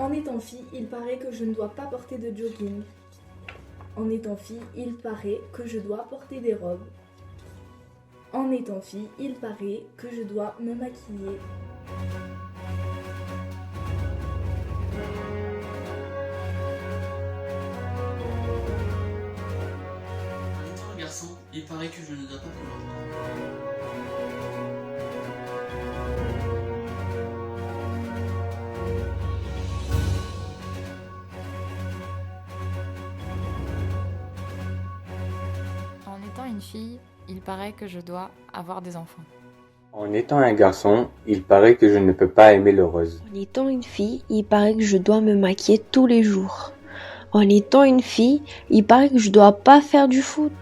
En étant fille, il paraît que je ne dois pas porter de jogging. En étant fille, il paraît que je dois porter des robes. En étant fille, il paraît que je dois me maquiller. En étant un garçon, il paraît que je ne dois pas pleurer. En étant une fille, il paraît que je dois avoir des enfants. En étant un garçon, il paraît que je ne peux pas aimer le rose. En étant une fille, il paraît que je dois me maquiller tous les jours. En étant une fille, il paraît que je dois pas faire du foot.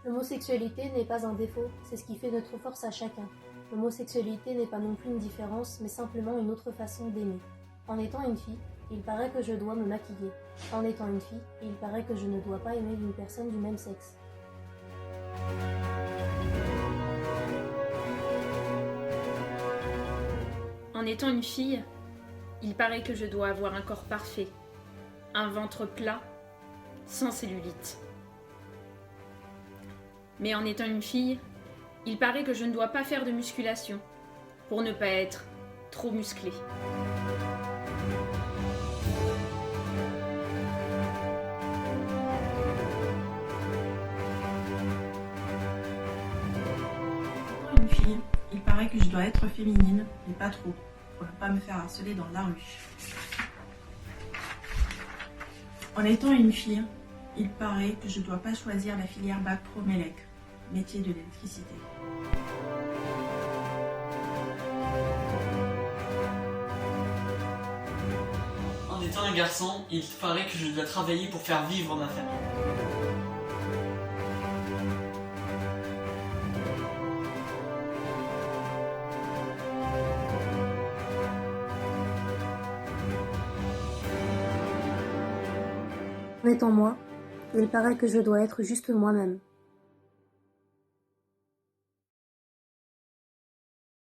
L'homosexualité n'est pas un défaut, c'est ce qui fait notre force à chacun. L'homosexualité n'est pas non plus une différence, mais simplement une autre façon d'aimer. En étant une fille, il paraît que je dois me maquiller. En étant une fille, il paraît que je ne dois pas aimer une personne du même sexe. En étant une fille, il paraît que je dois avoir un corps parfait, un ventre plat, sans cellulite. Mais en étant une fille, il paraît que je ne dois pas faire de musculation, pour ne pas être trop musclée. Étant une fille, il paraît que je dois être féminine, mais pas trop, pour ne pas me faire harceler dans la rue. En étant une fille, il paraît que je ne dois pas choisir la filière Bac Pro Mélec, métier de l'électricité. En étant un garçon, il paraît que je dois travailler pour faire vivre ma famille. En étant moi, il paraît que je dois être juste moi-même.